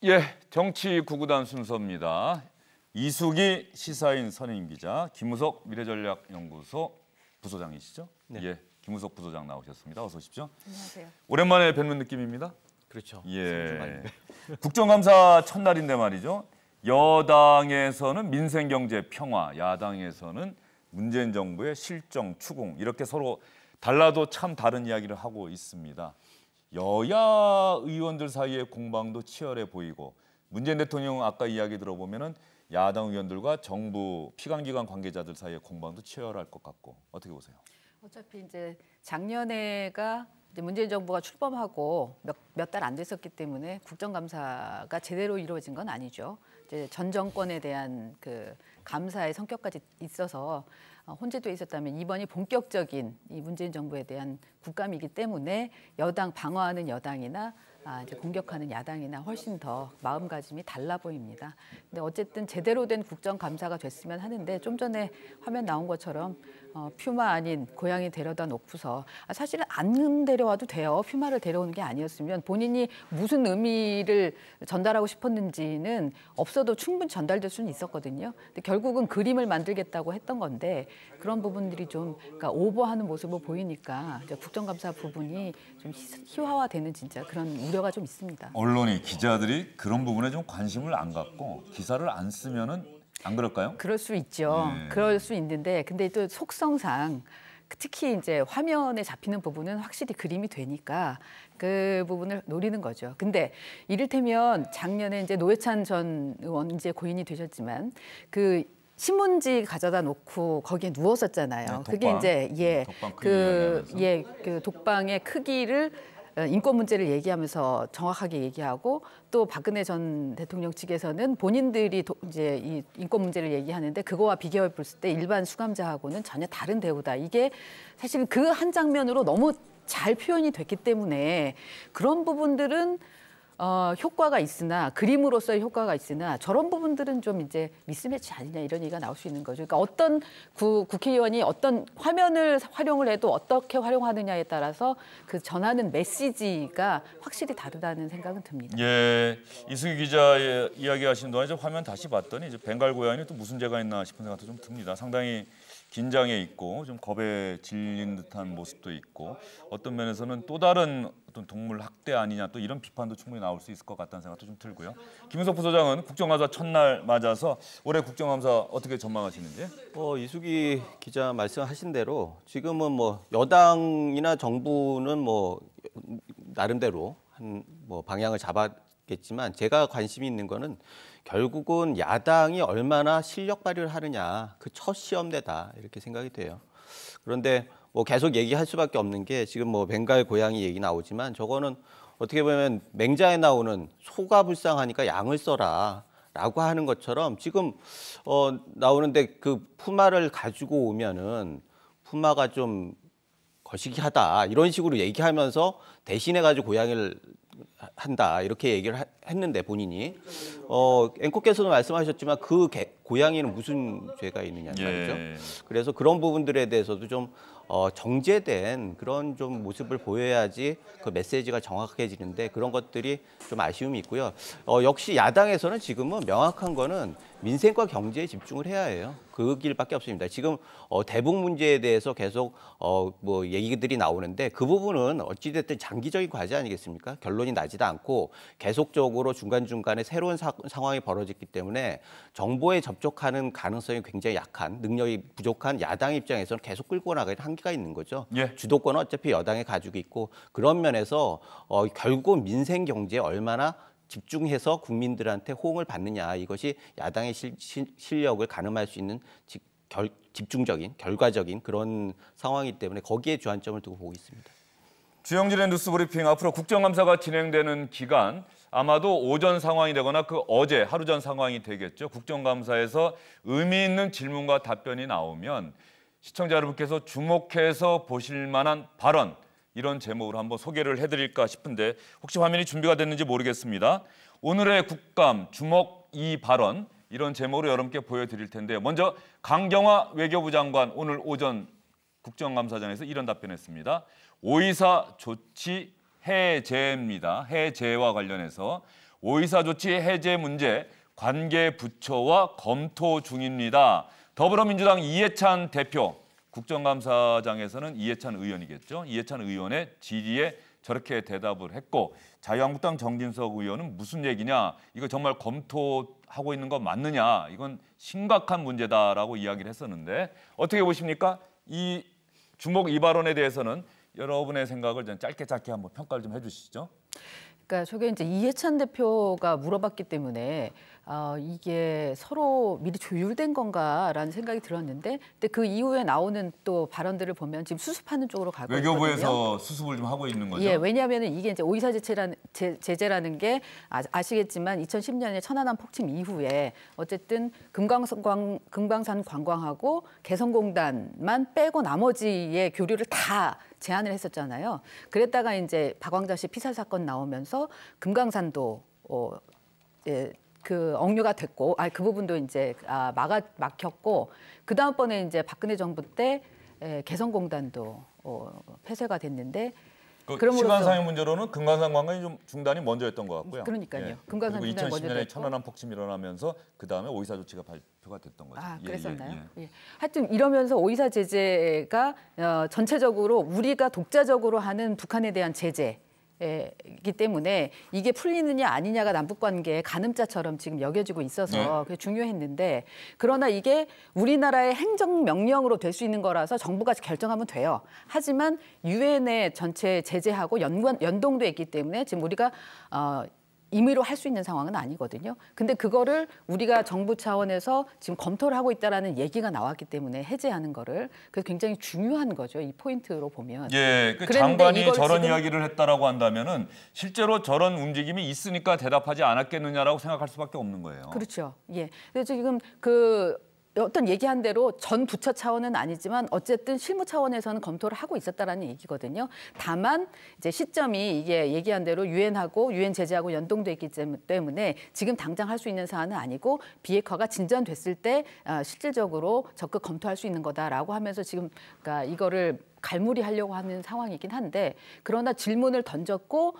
예, 정치 구구단 순서입니다. 이수기 시사인 선임 기자, 김우석 미래전략연구소 부소장이시죠? 네. 예, 김우석 부소장 나오셨습니다. 어서 오십시오. 안녕하세요. 오랜만에 뵙는 느낌입니다. 그렇죠. 예, 국정감사 첫날인데 말이죠. 여당에서는 민생, 경제, 평화, 야당에서는 문재인 정부의 실정, 추궁 이렇게 서로 달라도 참 다른 이야기를 하고 있습니다. 여야 의원들 사이의 공방도 치열해 보이고 문재인 대통령 아까 이야기 들어보면은 야당 의원들과 정부 피감기관 관계자들 사이의 공방도 치열할 것 같고 어떻게 보세요? 어차피 이제 작년에가 이제 문재인 정부가 출범하고 몇 달 안 됐었기 때문에 국정감사가 제대로 이루어진 건 아니죠. 이제 전 정권에 대한 그 감사의 성격까지 있어서 혼재돼 있었다면 이번이 본격적인 이 문재인 정부에 대한 국감이기 때문에 여당 방어하는 여당이나 이제 공격하는 야당이나 훨씬 더 마음가짐이 달라 보입니다. 근데 어쨌든 제대로 된 국정감사가 됐으면 하는데 좀 전에 화면 나온 것처럼 퓨마 아닌 고양이 데려다 놓고서 사실은 안 데려와도 돼요. 퓨마를 데려오는 게 아니었으면 본인이 무슨 의미를 전달하고 싶었는지는 없어도 충분히 전달될 수는 있었거든요. 근데 결국은 그림을 만들겠다고 했던 건데 그런 부분들이 좀 그러니까 오버하는 모습을 보이니까 이제 국정감사 부분이 좀 희화화되는 진짜 그런 우려가 좀 있습니다. 언론이 기자들이 그런 부분에 좀 관심을 안 갖고 기사를 안 쓰면은 안 그럴까요? 그럴 수 있죠. 그럴 수 있는데 근데 또 속성상 특히 이제 화면에 잡히는 부분은 확실히 그림이 되니까 그 부분을 노리는 거죠. 근데 이를테면 작년에 이제 노회찬 전 의원 이제 고인이 되셨지만 그 신문지 가져다 놓고 거기에 누웠었잖아요. 네, 그게 이제 독방 그 독방의 크기를 인권 문제를 얘기하면서 정확하게 얘기하고 또 박근혜 전 대통령 측에서는 본인들이 이제 이 인권 문제를 얘기하는데 그거와 비교해 볼 때 일반 수감자하고는 전혀 다른 대우다. 이게 사실 그 한 장면으로 너무 잘 표현이 됐기 때문에 그런 부분들은 효과가 있으나 그림으로서의 효과가 있으나 저런 부분들은 좀 이제 미스매치 아니냐 이런 얘기가 나올 수 있는 거죠. 그러니까 어떤 국회의원이 어떤 화면을 활용을 해도 어떻게 활용하느냐에 따라서 그 전하는 메시지가 확실히 다르다는 생각은 듭니다. 예, 이수기 기자의 이야기하신 동안 이제 화면 다시 봤더니 이제 벵갈 고양이는 또 무슨 죄가 있나 싶은 생각도 좀 듭니다. 상당히 긴장해 있고 좀 겁에 질린 듯한 모습도 있고 어떤 면에서는 또 다른 어떤 동물 학대 아니냐 또 이런 비판도 충분히 나올 수 있을 것 같다는 생각도 좀 들고요. 김우석 부소장은 국정감사 첫날 맞아서 올해 국정감사 어떻게 전망하시는지? 이수기 기자 말씀하신 대로 지금은 뭐 여당이나 정부는 뭐 나름대로 한 뭐 방향을 잡았겠지만 제가 관심이 있는 거는 결국은 야당이 얼마나 실력 발휘를 하느냐 그 첫 시험대다 이렇게 생각이 돼요. 그런데 뭐 계속 얘기할 수밖에 없는 게 지금 뭐 벵갈 고양이 얘기 나오지만 저거는 어떻게 보면 맹자에 나오는 소가 불쌍하니까 양을 써라라고 하는 것처럼 지금 나오는데 그 푸마를 가지고 오면은 푸마가 좀 거시기하다 이런 식으로 얘기하면서 대신해 가지고 고양이를 한다 이렇게 얘기를 했는데 본인이 앵커께서도 말씀하셨지만 그 고양이는 무슨 죄가 있느냐는 말이죠. 그래서 그런 부분들에 대해서도 좀 정제된 그런 좀 모습을 보여야지 그 메시지가 정확해지는데 그런 것들이 좀 아쉬움이 있고요. 역시 야당에서는 지금은 명확한 거는 민생과 경제에 집중을 해야 해요. 그 길밖에 없습니다. 지금 대북 문제에 대해서 계속 뭐 얘기들이 나오는데 그 부분은 어찌됐든 장기적인 과제 아니겠습니까? 결론이 나지도 않고 계속적으로 중간중간에 새로운 상황이 벌어졌기 때문에 정보에 접촉하는 가능성이 굉장히 약한 능력이 부족한 야당 입장에서는 계속 끌고 나가는 한계가 있는 거죠. 예. 주도권은 어차피 여당이 가지고 있고 그런 면에서 결국 민생 경제에 얼마나 집중해서 국민들한테 호응을 받느냐 이것이 야당의 실력을 가늠할 수 있는 집중적인 결과적인 그런 상황이기 때문에 거기에 주안점을 두고 보고 있습니다. 주영진의 뉴스브리핑 앞으로 국정감사가 진행되는 기간 아마도 오전 상황이 되거나 그 어제 하루 전 상황이 되겠죠. 국정감사에서 의미 있는 질문과 답변이 나오면 시청자 여러분께서 주목해서 보실 만한 발언 이런 제목으로 한번 소개를 해드릴까 싶은데 혹시 화면이 준비가 됐는지 모르겠습니다. 오늘의 국감 주목 이 발언 이런 제목으로 여러분께 보여드릴 텐데요. 먼저 강경화 외교부 장관 오늘 오전 국정감사장에서 이런 답변했습니다. 5.24 조치 해제입니다. 해제와 관련해서 오이사 조치 해제 문제 관계 부처와 검토 중입니다. 더불어민주당 이해찬 대표, 국정감사장에서는 이해찬 의원이겠죠. 이해찬 의원의 질의에 저렇게 대답을 했고 자유한국당 정진석 의원은 무슨 얘기냐, 이거 정말 검토하고 있는 거 맞느냐, 이건 심각한 문제다라고 이야기를 했었는데 어떻게 보십니까? 이 주목 이 발언에 대해서는 여러분의 생각을 좀 짧게 한번 평가를 좀 해주시죠. 그러니까 저게 이제 이해찬 대표가 물어봤기 때문에 이게 서로 미리 조율된 건가라는 생각이 들었는데, 근데 그 이후에 나오는 또 발언들을 보면 지금 수습하는 쪽으로 가고 있거든요. 외교부에서 수습을 좀 하고 있는 거죠. 예, 왜냐하면 이게 이제 오이사 제재라는 게 아시겠지만 2010년에 천안함 폭침 이후에 어쨌든 금강산 관광하고 개성공단만 빼고 나머지의 교류를 다 제한을 했었잖아요. 그랬다가 이제 박광자 씨 피살 사건 나오면서 금강산도 그 억류가 됐고, 그 부분도 이제 막혔고, 그 다음번에 이제 박근혜 정부 때 개성공단도 폐쇄가 됐는데. 시간상의 문제로는 금강산 관광이 좀 중단이 먼저였던 것 같고요. 그러니까요. 예. 금강산 그리고 중단이 먼저 2010년에 됐고. 천안함 폭침이 일어나면서 그 다음에 오이사 조치가 발표가 됐던 거죠. 그랬었나요? 예. 하여튼 이러면서 오이사 제재가 전체적으로 우리가 독자적으로 하는 북한에 대한 제재. 이기 때문에 이게 풀리느냐 아니냐가 남북관계의 가늠자처럼 지금 여겨지고 있어서 그게 중요했는데, 그러나 이게 우리나라의 행정명령으로 될 수 있는 거라서 정부가 결정하면 돼요. 하지만 유엔의 전체 제재하고 연동돼 있기 때문에 지금 우리가 임의로 할 수 있는 상황은 아니거든요. 근데 그거를 우리가 정부 차원에서 지금 검토를 하고 있다라는 얘기가 나왔기 때문에 해제하는 거를, 그게 굉장히 중요한 거죠. 이 포인트로 보면. 예, 그 장관이 저런 이야기를 했다라고 한다면은 실제로 저런 움직임이 있으니까 대답하지 않았겠느냐라고 생각할 수밖에 없는 거예요. 그렇죠. 예. 그래서 지금 어떤 얘기한 대로 전 부처 차원은 아니지만 어쨌든 실무 차원에서는 검토를 하고 있었다라는 얘기거든요. 다만 이제 시점이 이게 얘기한 대로 유엔하고 유엔 제재하고 연동돼 있기 때문에 지금 당장 할 수 있는 사안은 아니고 비핵화가 진전됐을 때 실질적으로 적극 검토할 수 있는 거다라고 하면서 지금 그러니까 이거를 갈무리하려고 하는 상황이긴 한데, 그러나 질문을 던졌고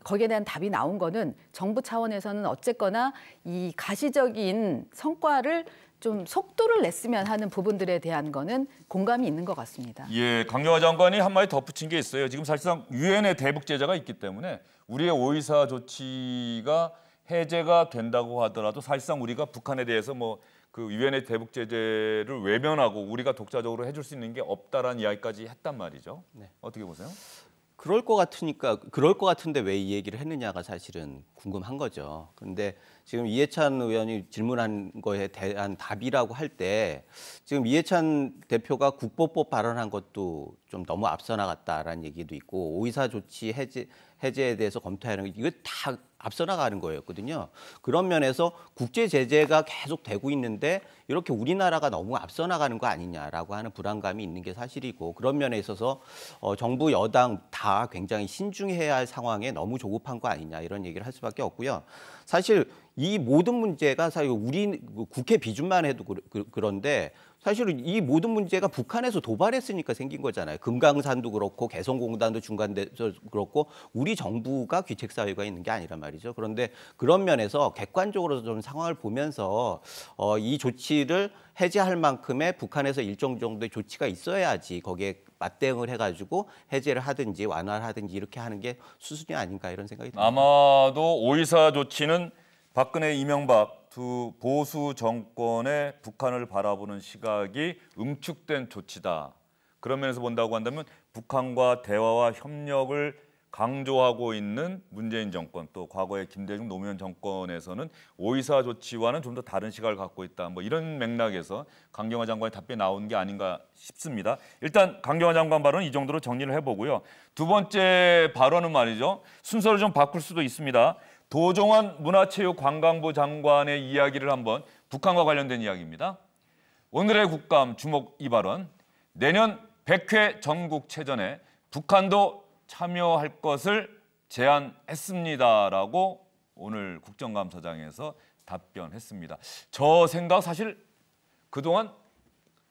거기에 대한 답이 나온 거는 정부 차원에서는 어쨌거나 이 가시적인 성과를 좀 속도를 냈으면 하는 부분들에 대한 거는 공감이 있는 것 같습니다. 예, 강경화 장관이 한마디 덧붙인 게 있어요. 지금 사실상 유엔의 대북 제재가 있기 때문에 우리의 오이사 조치가 해제가 된다고 하더라도 사실상 우리가 북한에 대해서 그 유엔의 대북 제재를 외면하고 우리가 독자적으로 해줄 수 있는 게 없다라는 이야기까지 했단 말이죠. 네. 어떻게 보세요? 그럴 것 같은데 왜 이 얘기를 했느냐가 사실은 궁금한 거죠. 그런데 지금 이해찬 의원이 질문한 거에 대한 답이라고 할 때 지금 이해찬 대표가 국보법 발언한 것도 좀 너무 앞서 나갔다라는 얘기도 있고, 오이사 조치 해제에 대해서 검토하는 거, 이거 다 앞서 나가는 거였거든요. 그런 면에서 국제 제재가 계속 되고 있는데 이렇게 우리나라가 너무 앞서 나가는 거 아니냐라고 하는 불안감이 있는 게 사실이고, 그런 면에 있어서 정부 여당 다 굉장히 신중해야 할 상황에 너무 조급한 거 아니냐, 이런 얘기를 할 수밖에 없고요. 사실 이 모든 문제가 사실 우리 국회 비준만 해도 그런데 사실은 이 모든 문제가 북한에서 도발했으니까 생긴 거잖아요. 금강산도 그렇고 개성공단도 중간돼서 그렇고 우리 정부가 귀책사유가 있는 게 아니란 말이죠. 그런데 그런 면에서 객관적으로 좀 상황을 보면서 이 조치를 해제할 만큼의 북한에서 일정 정도의 조치가 있어야지 거기에 맞대응을 해가지고 해제를 하든지 완화를 하든지 이렇게 하는 게 수순이 아닌가, 이런 생각이 듭니다. 아마도 오이사 조치는 박근혜, 이명박 두 보수 정권의 북한을 바라보는 시각이 응축된 조치다. 그런 면에서 본다고 한다면 북한과 대화와 협력을 강조하고 있는 문재인 정권, 또 과거의 김대중 노무현 정권에서는 오이사 조치와는 좀 더 다른 시각을 갖고 있다. 이런 맥락에서 강경화 장관의 답변이 나온 게 아닌가 싶습니다. 일단 강경화 장관 발언은 이 정도로 정리를 해보고요. 두 번째 발언은 말이죠. 순서를 좀 바꿀 수도 있습니다. 도종환 문화체육관광부 장관의 이야기를 한번, 북한과 관련된 이야기입니다. 오늘의 국감 주목 이 발언. 내년 100회 전국체전에 북한도 참여할 것을 제안했습니다라고 오늘 국정감사장에서 답변했습니다. 저 생각 사실 그동안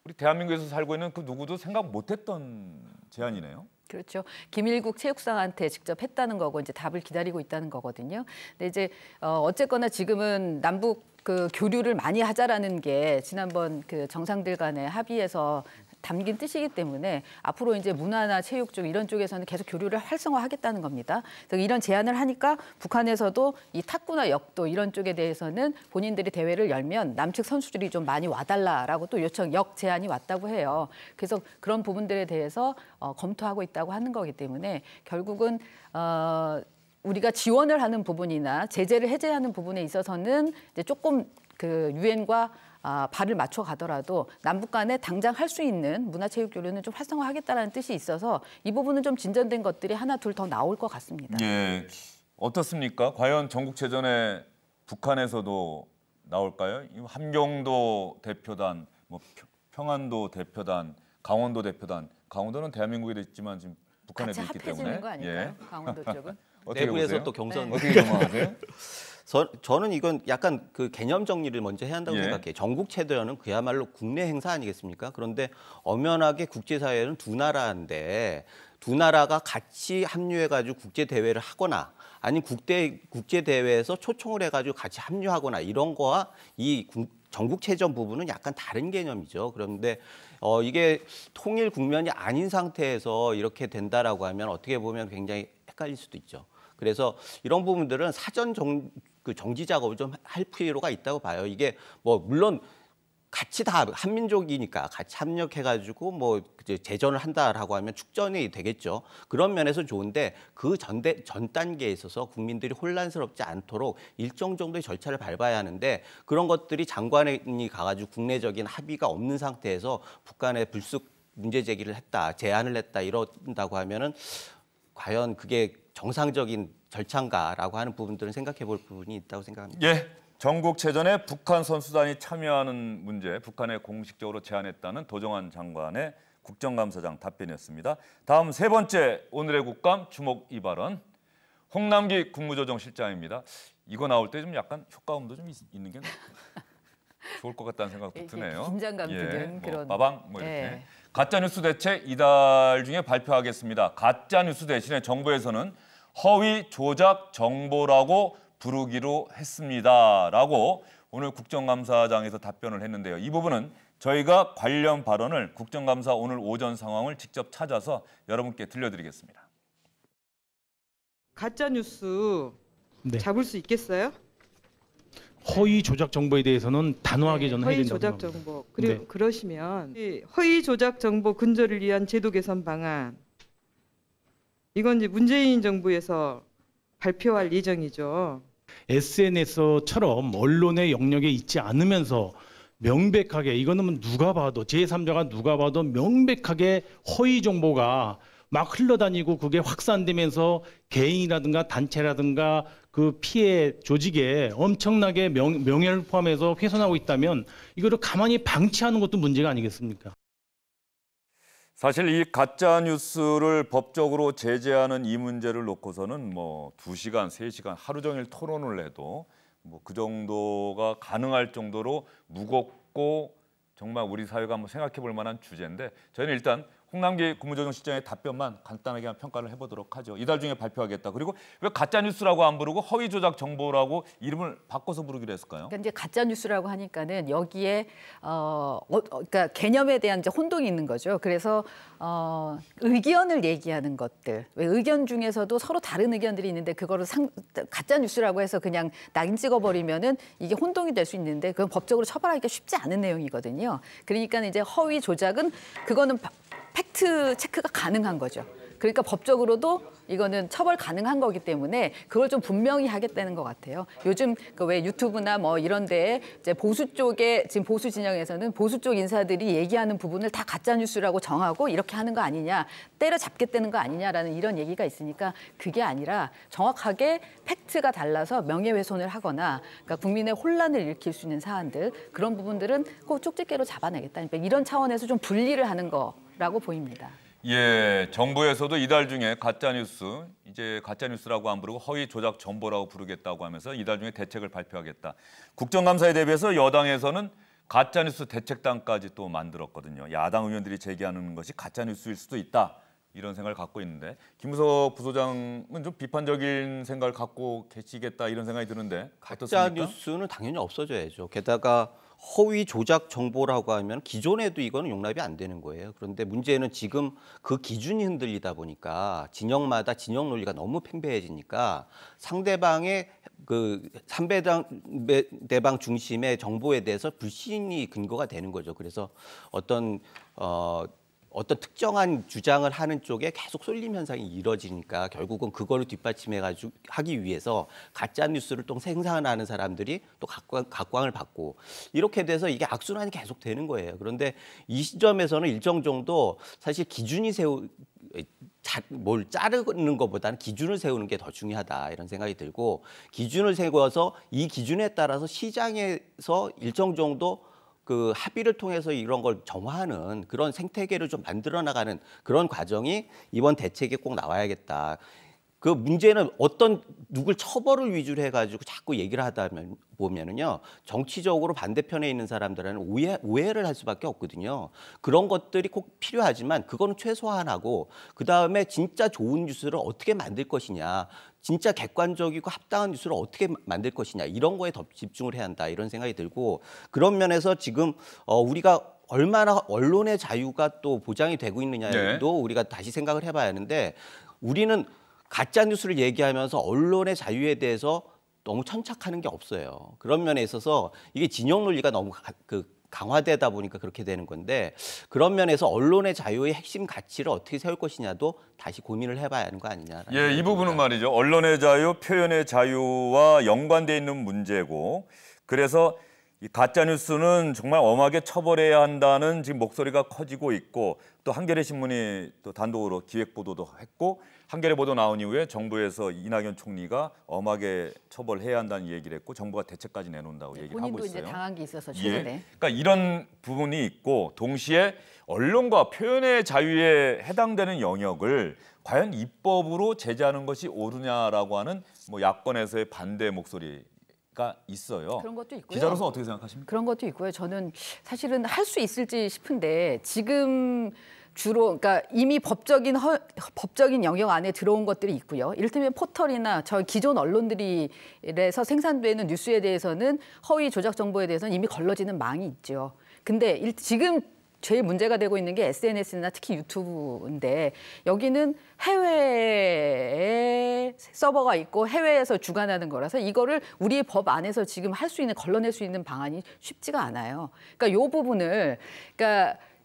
우리 대한민국에서 살고 있는 그 누구도 생각 못했던 제안이네요. 그렇죠. 김일국 체육상한테 직접 했다는 거고 이제 답을 기다리고 있다는 거거든요. 근데 이제 어쨌거나 지금은 남북 그 교류를 많이 하자라는 게 지난번 그 정상들 간의 합의에서 담긴 뜻이기 때문에 앞으로 이제 문화나 체육 쪽 이런 쪽에서는 계속 교류를 활성화하겠다는 겁니다. 그래서 이런 제안을 하니까 북한에서도 이 탁구나 역도 이런 쪽에 대해서는 본인들이 대회를 열면 남측 선수들이 좀 많이 와달라라고 또 역 제안이 왔다고 해요. 그래서 그런 부분들에 대해서 검토하고 있다고 하는 거기 때문에 결국은 우리가 지원을 하는 부분이나 제재를 해제하는 부분에 있어서는 이제 조금 그 유엔과 발을 맞춰 가더라도 남북 간에 당장 할 수 있는 문화체육 교류는 좀 활성화하겠다는 뜻이 있어서 이 부분은 좀 진전된 것들이 하나 둘 더 나올 것 같습니다. 예, 어떻습니까? 과연 전국체전에 북한에서도 나올까요? 함경도 대표단, 뭐 평안도 대표단, 강원도 대표단. 강원도는 대한민국에 있지만 지금 북한에도 있기 때문에. 같이 합해지는 거 아닐까요? 예. 강원도 쪽은. 내부에서 보세요? 또 경선. 네. 어떻게 전망하세요? 저는 이건 약간 그 개념 정리를 먼저 해야 한다고 예. 생각해요. 전국체전은 그야말로 국내 행사 아니겠습니까? 그런데 엄연하게 국제사회는 두 나라인데 두 나라가 같이 합류해가지고 국제대회를 하거나 아니면 국제대회에서 초청을 해가지고 같이 합류하거나 이런 거와 이 전국체전 부분은 약간 다른 개념이죠. 그런데 이게 통일 국면이 아닌 상태에서 이렇게 된다라고 하면 어떻게 보면 굉장히 헷갈릴 수도 있죠. 그래서 이런 부분들은 사전 정지 작업을 좀 할 필요가 있다고 봐요. 이게 뭐 물론 같이 다 한민족이니까 같이 합력해가지고 뭐 제전을 한다라고 하면 축전이 되겠죠. 그런 면에서 좋은데 그 전 단계에 있어서 국민들이 혼란스럽지 않도록 일정 정도의 절차를 밟아야 하는데 그런 것들이 장관이 가가지고 국내적인 합의가 없는 상태에서 북한에 불쑥 문제 제기를 했다, 제안을 했다 이런다고 하면은 과연 그게 정상적인 절차인가라고 하는 부분들은 생각해 볼 부분이 있다고 생각합니다. 예, 전국체전에 북한 선수단이 참여하는 문제, 북한에 공식적으로 제안했다는 도정환 장관의 국정감사장 답변이었습니다. 다음 세 번째 오늘의 국감 주목 이 발언, 홍남기 국무조정실장입니다. 이거 나올 때 좀 약간 효과음도 좀 있는 게 좋을 것 같다는 생각도 드네요. 긴장감 드는 뭐 그런. 빠방 뭐 이렇게. 예. 가짜뉴스 대책 이달 중에 발표하겠습니다. 가짜뉴스 대신에 정부에서는 허위 조작 정보라고 부르기로 했습니다라고 오늘 국정감사장에서 답변을 했는데요. 이 부분은 저희가 관련 발언을 국정감사 오늘 오전 상황을 직접 찾아서 여러분께 들려드리겠습니다. 가짜 뉴스 네. 잡을 수 있겠어요? 허위 조작 정보에 대해서는 단호하게 저는 해야 허위 된다고 조작 생각합니다. 정보. 네. 그러시면 이 허위 조작 정보 근절을 위한 제도 개선 방안 이건 이제 문재인 정부에서 발표할 예정이죠. SNS처럼 언론의 영역에 있지 않으면서 명백하게 이거는 누가 봐도 제3자가 누가 봐도 명백하게 허위 정보가 막 흘러다니고 그게 확산되면서 개인이라든가 단체라든가 그 피해 조직에 엄청나게 명예를 포함해서 훼손하고 있다면 이거를 가만히 방치하는 것도 문제가 아니겠습니까? 사실 이 가짜 뉴스를 법적으로 제재하는 이 문제를 놓고서는 뭐 2시간, 3시간 하루 종일 토론을 해도 뭐 그 정도가 가능할 정도로 무겁고 정말 우리 사회가 한번 생각해 볼 만한 주제인데 저희는 일단 홍남기 국무조정실장의 답변만 간단하게 한 평가를 해보도록 하죠. 이달 중에 발표하겠다. 그리고 왜 가짜 뉴스라고 안 부르고 허위 조작 정보라고 이름을 바꿔서 부르기로 했을까요? 그러니까 이제 가짜 뉴스라고 하니까는 여기에 그러니까 개념에 대한 이제 혼동이 있는 거죠. 그래서 의견을 얘기하는 것들, 왜 의견 중에서도 서로 다른 의견들이 있는데 그거를 가짜 뉴스라고 해서 그냥 낙인 찍어버리면은 이게 혼동이 될 수 있는데 그건 법적으로 처벌하기가 쉽지 않은 내용이거든요. 그러니까 이제 허위 조작은 그거는 팩트 체크가 가능한 거죠. 그러니까 법적으로도 이거는 처벌 가능한 거기 때문에 그걸 좀 분명히 하겠다는 것 같아요. 요즘 그 왜 유튜브나 뭐 이런 데에 이제 보수 쪽에 지금 보수 진영에서는 보수 쪽 인사들이 얘기하는 부분을 다 가짜 뉴스라고 정하고 이렇게 하는 거 아니냐, 때려잡겠다는 거 아니냐라는 이런 얘기가 있으니까 그게 아니라 정확하게 팩트가 달라서 명예훼손을 하거나 그러니까 국민의 혼란을 일으킬 수 있는 사안들 그런 부분들은 꼭 쪽집게로 잡아내겠다. 그러니까 이런 차원에서 좀 분리를 하는 거라고 보입니다. 예, 정부에서도 이달 중에 가짜뉴스, 이제 가짜뉴스라고 안 부르고 허위 조작 정보라고 부르겠다고 하면서 이달 중에 대책을 발표하겠다. 국정감사에 대비해서 여당에서는 가짜뉴스 대책단까지 또 만들었거든요. 야당 의원들이 제기하는 것이 가짜뉴스일 수도 있다. 이런 생각을 갖고 있는데 김무석 부소장은 좀 비판적인 생각을 갖고 계시겠다 이런 생각이 드는데 어떻습니까? 가짜 뉴스는 당연히 없어져야죠. 게다가 허위 조작 정보라고 하면 기존에도 이거는 용납이 안 되는 거예요. 그런데 문제는 지금 그 기준이 흔들리다 보니까 진영마다 진영 논리가 너무 팽배해지니까 상대방의 그 상대방 중심의 정보에 대해서 불신이 근거가 되는 거죠. 그래서 어떤 특정한 주장을 하는 쪽에 계속 쏠림 현상이 이뤄지니까 결국은 그거를 뒷받침해가지고 하기 위해서 가짜 뉴스를 또 생산하는 사람들이 또 각광을 받고 이렇게 돼서 이게 악순환이 계속 되는 거예요. 그런데 이 시점에서는 일정 정도 사실 기준이 뭘 자르는 것보다는 기준을 세우는 게 더 중요하다 이런 생각이 들고 기준을 세워서 이 기준에 따라서 시장에서 일정 정도 그 합의를 통해서 이런 걸 점화하는 그런 생태계를 좀 만들어 나가는 그런 과정이 이번 대책에 꼭 나와야겠다. 그 문제는 누굴 처벌을 위주로 해가지고 자꾸 얘기를 하다 보면은요 정치적으로 반대편에 있는 사람들은 오해를 할 수밖에 없거든요. 그런 것들이 꼭 필요하지만 그거는 최소한하고 그 다음에 진짜 좋은 뉴스를 어떻게 만들 것이냐, 진짜 객관적이고 합당한 뉴스를 어떻게 만들 것이냐 이런 거에 더 집중을 해야 한다 이런 생각이 들고 그런 면에서 지금 우리가 얼마나 언론의 자유가 또 보장이 되고 있느냐도 우리가 다시 생각을 해봐야 하는데 우리는 가짜 뉴스를 얘기하면서 언론의 자유에 대해서 너무 천착하는 게 없어요. 그런 면에 있어서 이게 진영 논리가 너무 강화되다 보니까 그렇게 되는 건데 그런 면에서 언론의 자유의 핵심 가치를 어떻게 세울 것이냐도 다시 고민을 해봐야 하는 거 아니냐. 예, 이 부분은 말이죠. 언론의 자유, 표현의 자유와 연관돼 있는 문제고 그래서 이 가짜 뉴스는 정말 엄하게 처벌해야 한다는 지금 목소리가 커지고 있고 또 한겨레 신문이 또 단독으로 기획 보도도 했고 한겨레 보도 나온 이후에 정부에서 이낙연 총리가 엄하게 처벌해야 한다는 얘기를 했고 정부가 대책까지 내놓는다고 얘기를 하고 있어요. 본인도 이제 당한 게 있어서 최근에. 예. 그러니까 이런 부분이 있고 동시에 언론과 표현의 자유에 해당되는 영역을 과연 입법으로 제재하는 것이 옳으냐라고 하는 뭐 야권에서의 반대 목소리가 있어요. 그런 것도 있고요. 기자로서 어떻게 생각하십니까? 그런 것도 있고요. 저는 사실은 할 수 있을지 싶은데 지금 주로 그러니까 이미 법적인 영역 안에 들어온 것들이 있고요. 이를테면 포털이나 저 기존 언론들이에서 생산되는 뉴스에 대해서는 허위 조작 정보에 대해서는 이미 걸러지는 망이 있죠. 근데 지금 제일 문제가 되고 있는 게 SNS나 특히 유튜브인데 여기는 해외에 서버가 있고 해외에서 주관하는 거라서 이거를 우리 법 안에서 지금 할 수 있는 걸러낼 수 있는 방안이 쉽지가 않아요. 그러니까 이 부분을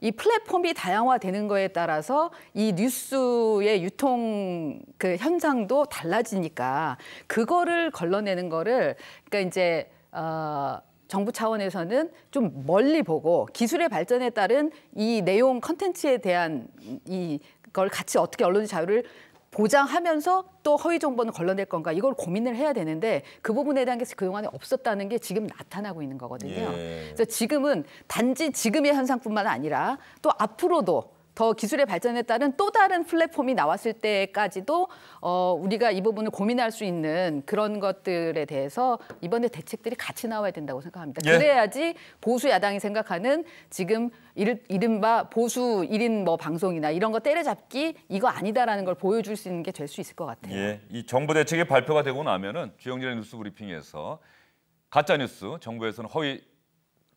이 플랫폼이 다양화되는 거에 따라서 이 뉴스의 유통 그 현상도 달라지니까 그거를 걸러내는 거를 그러니까 이제 정부 차원에서는 좀 멀리 보고 기술의 발전에 따른 이 내용 컨텐츠에 대한 이걸 같이 어떻게 언론의 자유를 보장하면서 또 허위 정보는 걸러낼 건가 이걸 고민을 해야 되는데 그 부분에 대한 게 그동안에 없었다는 게 지금 나타나고 있는 거거든요. 그래서 지금은 단지 지금의 현상뿐만 아니라 또 앞으로도 더 기술의 발전에 따른 또 다른 플랫폼이 나왔을 때까지도 우리가 이 부분을 고민할 수 있는 그런 것들에 대해서 이번에 대책들이 같이 나와야 된다고 생각합니다. 그래야지 보수 야당이 생각하는 지금 이른바 보수 1인 뭐 방송이나 이런 거 때려잡기 이거 아니다라는 걸 보여줄 수 있는 게 될 수 있을 것 같아요. 예, 이 정부 대책이 발표가 되고 나면은 주영진의 뉴스 브리핑에서 가짜 뉴스, 정부에서는 허위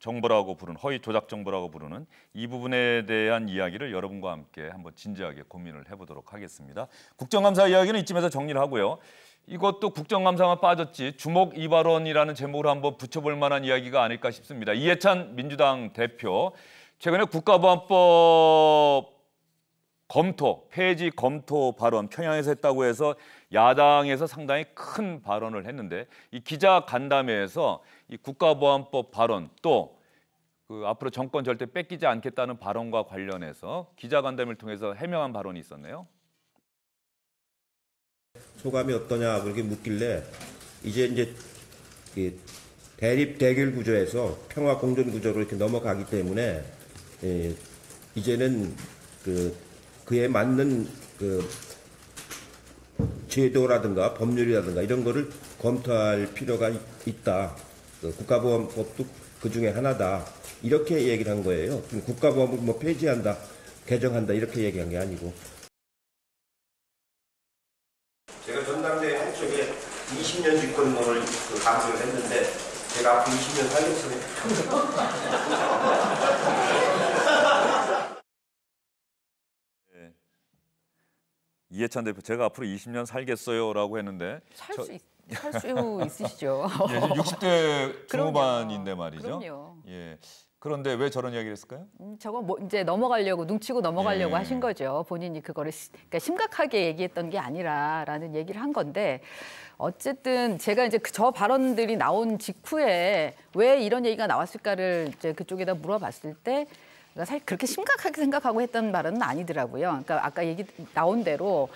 정보라고 부르는 허위 조작 정보라고 부르는 이 부분에 대한 이야기를 여러분과 함께 한번 진지하게 고민을 해보도록 하겠습니다. 국정감사 이야기는 이쯤에서 정리를 하고요. 이것도 국정감사만 빠졌지 주목 이발원이라는 제목으로 한번 붙여볼 만한 이야기가 아닐까 싶습니다. 이해찬 민주당 대표 최근에 국가보안법 폐지 검토 발언 평양에서 했다고 해서 야당에서 상당히 큰 발언을 했는데 이 기자 간담회에서 이 국가보안법 발언 또 그 앞으로 정권 절대 뺏기지 않겠다는 발언과 관련해서 기자 간담회를 통해서 해명한 발언이 있었네요. 소감이 어떠냐 그렇게 묻길래 이제 대립 대결 구조에서 평화 공존 구조로 이렇게 넘어가기 때문에 이제는 그에 맞는 제도라든가 법률이라든가 이런 거를 검토할 필요가 있다. 국가보안법도 그 중에 하나다. 이렇게 얘기를 한 거예요. 국가보안법 뭐 폐지한다, 개정한다 이렇게 얘기한 게 아니고. 제가 전당대회 한쪽에 20년 집권론을 감수를 했는데 제가 앞으로 20년 살겠어요. 이해찬 대표, 제가 앞으로 20년 살겠어요라고 했는데 살 수 있으시죠. 예, 60대 그럼요. 중후반인데 말이죠. 그럼요. 예. 그런데 왜 저런 이야기를 했을까요? 저건 뭐 이제 넘어가려고 눈치고 넘어가려고 예. 하신 거죠. 본인이 그거를 그러니까 심각하게 얘기했던 게 아니라라는 얘기를 한 건데 어쨌든 제가 이제 저 발언들이 나온 직후에 왜 이런 얘기가 나왔을까를 이제 그쪽에다 물어봤을 때 사실 그렇게 심각하게 생각하고 했던 발언은 아니더라고요. 그러니까 아까 얘기 나온 대로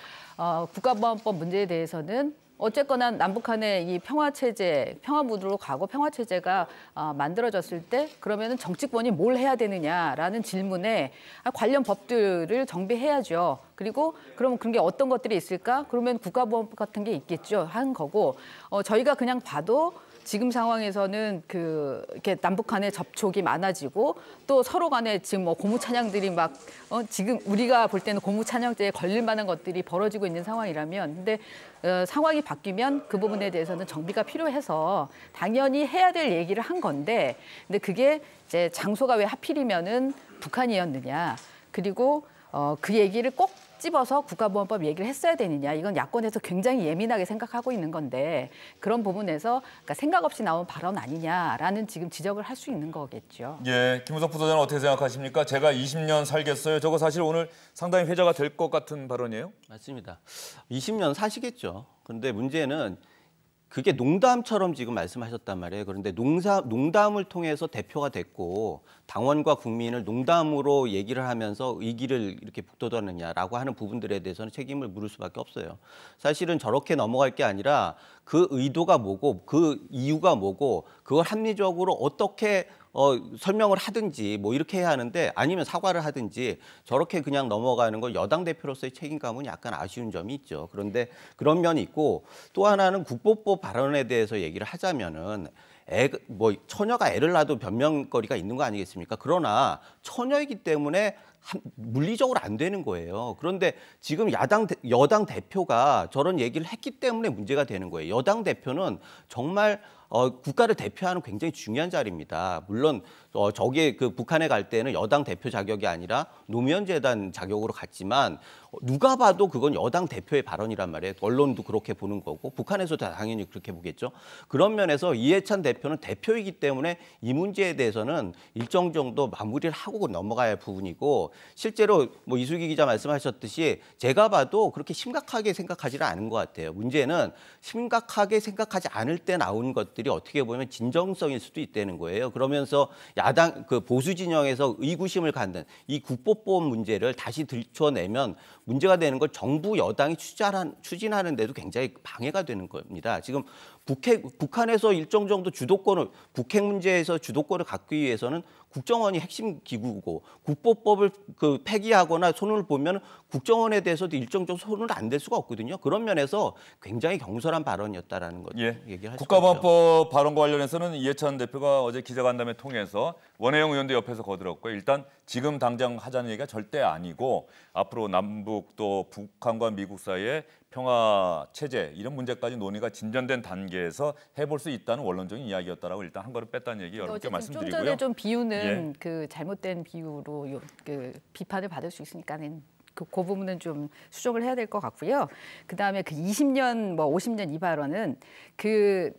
국가보안법 문제에 대해서는 어쨌거나 남북한의 이 평화체제, 평화무드로 가고 평화체제가 만들어졌을 때 그러면은 정치권이 뭘 해야 되느냐라는 질문에 관련 법들을 정비해야죠. 그리고 그러면 그런 게 어떤 것들이 있을까? 그러면 국가보안법 같은 게 있겠죠. 한 거고 저희가 그냥 봐도 지금 상황에서는 이렇게 남북 간의 접촉이 많아지고 또 서로 간에 지금 뭐 고무 찬양들이 막 지금 우리가 볼 때는 고무 찬양죄에 걸릴 만한 것들이 벌어지고 있는 상황이라면 근데 상황이 바뀌면 그 부분에 대해서는 정비가 필요해서 당연히 해야 될 얘기를 한 건데 근데 그게 이제 장소가 왜 하필이면은 북한이었느냐 그리고 그 얘기를 꼭 집어서 국가보안법 얘기를 했어야 되느냐 이건 야권에서 굉장히 예민하게 생각하고 있는 건데 그런 부분에서 그러니까 생각 없이 나온 발언 아니냐라는 지금 지적을 할 수 있는 거겠죠. 예, 김우석 부소장은 어떻게 생각하십니까? 제가 20년 살겠어요. 저거 사실 오늘 상당히 회자가 될 것 같은 발언이에요? 맞습니다. 20년 사시겠죠. 그런데 문제는 그게 농담처럼 지금 말씀하셨단 말이에요. 그런데 농담을 통해서 대표가 됐고 당원과 국민을 농담으로 얘기를 하면서 의기를 이렇게 북돋았느냐라고 하는 부분들에 대해서는 책임을 물을 수밖에 없어요. 사실은 저렇게 넘어갈 게 아니라 그 의도가 뭐고 그 이유가 뭐고 그걸 합리적으로 어떻게 설명을 하든지 뭐 이렇게 해야 하는데 아니면 사과를 하든지 저렇게 그냥 넘어가는 걸 여당 대표로서의 책임감은 약간 아쉬운 점이 있죠. 그런데 그런 면이 있고 또 하나는 국보법 발언에 대해서 얘기를 하자면은 뭐 처녀가 애를 낳아도 변명거리가 있는 거 아니겠습니까? 그러나 처녀이기 때문에 물리적으로 안 되는 거예요. 그런데 지금 여당 대표가 저런 얘기를 했기 때문에 문제가 되는 거예요. 여당 대표는 정말 국가를 대표하는 굉장히 중요한 자리입니다. 물론 저게 북한에 갈 때는 여당 대표 자격이 아니라 노무현 재단 자격으로 갔지만 누가 봐도 그건 여당 대표의 발언이란 말이에요. 언론도 그렇게 보는 거고 북한에서도 당연히 그렇게 보겠죠. 그런 면에서 이해찬 대표는 대표이기 때문에 이 문제에 대해서는 일정 정도 마무리를 하고 넘어가야 할 부분이고 실제로 뭐 이수기 기자 말씀하셨듯이 제가 봐도 그렇게 심각하게 생각하지는 않은 것 같아요. 문제는 심각하게 생각하지 않을 때 나온 것들이 어떻게 보면 진정성일 수도 있다는 거예요. 그러면서 야당 보수 진영에서 의구심을 갖는 이 국보법 문제를 다시 들춰내면 문제가 되는 걸 정부 여당이 추진하는 데도 굉장히 방해가 되는 겁니다. 지금 북한에서 일정 정도 주도권을 북핵 문제에서 주도권을 갖기 위해서는 국정원이 핵심 기구고 국보법을 폐기하거나 손을 보면 국정원에 대해서도 일정 정도 손을 안 댈 수가 없거든요. 그런 면에서 굉장히 경솔한 발언이었다라는 거 얘기할 수 있죠. 국가보안법 발언과 관련해서는 이해찬 대표가 어제 기자간담회 통해서 원혜영 의원도 옆에서 거들었고요. 일단 지금 당장 하자는 얘기가 절대 아니고 앞으로 남북 또 북한과 미국 사이에 평화 체제 이런 문제까지 논의가 진전된 단계에서 해볼 수 있다는 원론적인 이야기였다라고 일단 한 걸음 뺐다는 얘기 여러분께 말씀드리고요. 좀 전에 좀 비유는 그 잘못된 비유로 비판을 받을 수 있으니까는 그 부분은 좀 수정을 해야 될 것 같고요. 그다음에 그 20년 뭐 50년 이 발언은 그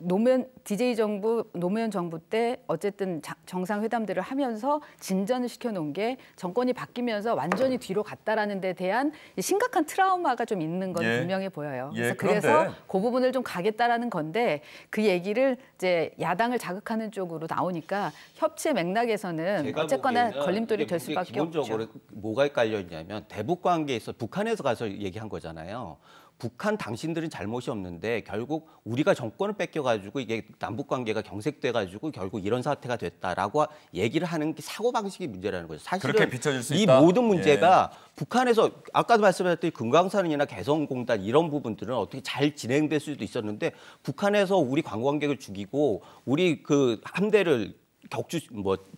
DJ 정부 노무현 정부 때 어쨌든 정상회담들을 하면서 진전을 시켜놓은 게 정권이 바뀌면서 완전히 뒤로 갔다라는 데 대한 심각한 트라우마가 좀 있는 건 분명해 보여요. 그래서 그 부분을 좀 가겠다라는 건데 그 얘기를 이제 야당을 자극하는 쪽으로 나오니까 협치의 맥락에서는 어쨌거나 걸림돌이 될 수밖에 기본적으로 없죠. 뭐가 깔려 있냐면 대북 관계에서 북한에서 가서 얘기한 거잖아요. 북한 당신들은 잘못이 없는데 결국 우리가 정권을 뺏겨가지고 이게 남북 관계가 경색돼가지고 결국 이런 사태가 됐다라고 얘기를 하는 게 사고방식이 문제라는 거죠. 사실은 그렇게 비춰질 수 이 있다. 모든 문제가 북한에서 아까도 말씀하셨듯이 금강산이나 개성공단 이런 부분들은 어떻게 잘 진행될 수도 있었는데 북한에서 우리 관광객을 죽이고 우리 그 함대를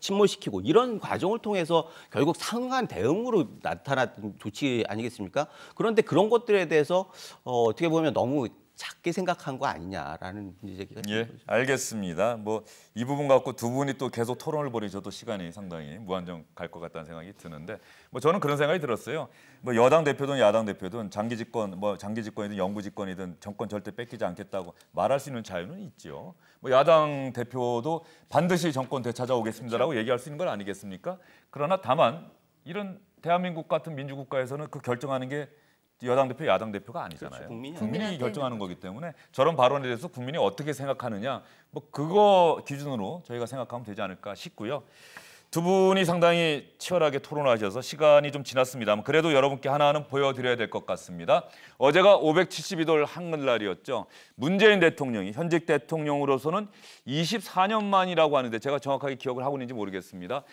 침몰시키고 이런 과정을 통해서 결국 상응한 대응으로 나타났던 조치 아니겠습니까? 그런데 그런 것들에 대해서 어떻게 보면 너무 작게 생각한 거 아니냐라는 문제 제기가 있는 예, 거죠. 알겠습니다. 뭐 이 부분 갖고 두 분이 또 계속 토론을 벌이셔도 시간이 상당히 무한정 갈 것 같다는 생각이 드는데 뭐 저는 그런 생각이 들었어요. 뭐 여당 대표든 야당 대표든 장기 집권, 뭐 장기 집권이든 영구 집권이든 정권 절대 뺏기지 않겠다고 말할 수 있는 자유는 있죠. 뭐 야당 대표도 반드시 정권 되찾아오겠습니다라고 얘기할 수 있는 건 아니겠습니까? 그러나 다만 이런 대한민국 같은 민주국가에서는 그 결정하는 게 여당 대표, 야당 대표가 아니잖아요. 그렇죠. 국민이 결정하는 거기 때문에 저런 발언에 대해서 국민이 어떻게 생각하느냐, 뭐 그거 기준으로 저희가 생각하면 되지 않을까 싶고요. 두 분이 상당히 치열하게 토론하셔서 시간이 좀 지났습니다만 그래도 여러분께 하나는 보여드려야 될 것 같습니다. 어제가 572돌 한글날이었죠. 문재인 대통령이 현직 대통령으로서는 24년 만이라고 하는데 제가 정확하게 기억을 하고 있는지 모르겠습니다.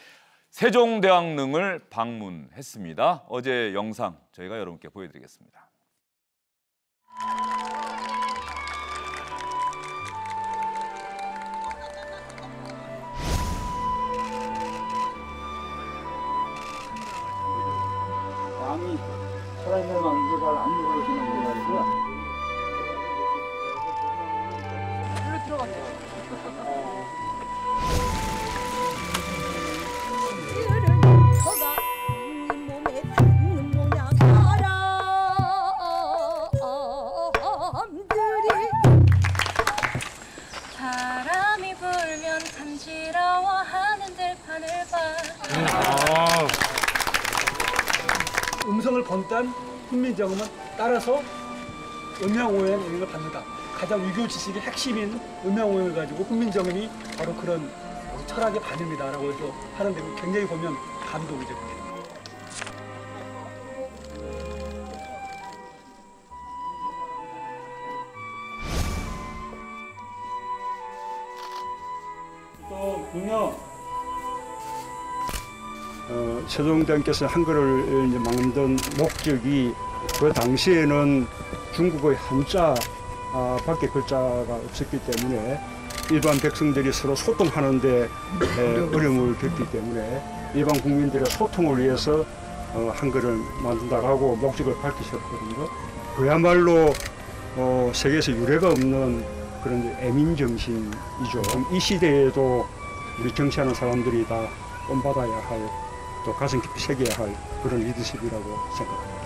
세종대왕릉을 방문했습니다. 어제 영상 저희가 여러분께 보여드리겠습니다. 왕이 살아있는 왕조를 안 누르시는 거라고요. 바람이 불면 간지러워하는 들판을 봐. 음성을 번딴 훈민정음은 따라서 음양오행 영향을 받는다. 가장 유교 지식의 핵심인 음양오행을 가지고 훈민정음이 바로 그런 철학의 반영이다라고 해서 하는데 굉장히 보면 감동이죠. 또 분명 세종대왕께서 한글을 이제 만든 목적이 그 당시에는 중국의 한자 밖에 글자가 없었기 때문에 일반 백성들이 서로 소통하는데 어려움을 겪기 때문에 일반 국민들의 소통을 위해서 한글을 만든다라고 목적을 밝히셨거든요. 그야말로 세계에서 유례가 없는 그런 애민 정신이죠. 이 시대에도 우리 정치하는 사람들이 다 본받아야 할, 또 가슴 깊이 새겨야 할 그런 리더십이라고 생각합니다.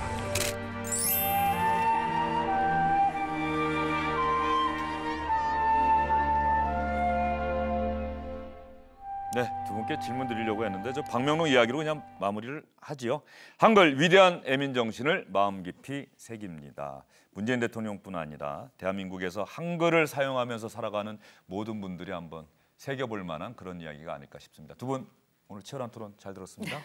네, 두 분께 질문 드리려고 했는데 저 박명록 이야기로 그냥 마무리를 하지요. 한글 위대한 애민 정신을 마음 깊이 새깁니다. 문재인 대통령뿐 아니라 대한민국에서 한글을 사용하면서 살아가는 모든 분들이 한번 새겨볼 만한 그런 이야기가 아닐까 싶습니다. 두 분 오늘 치열한 토론 잘 들었습니다.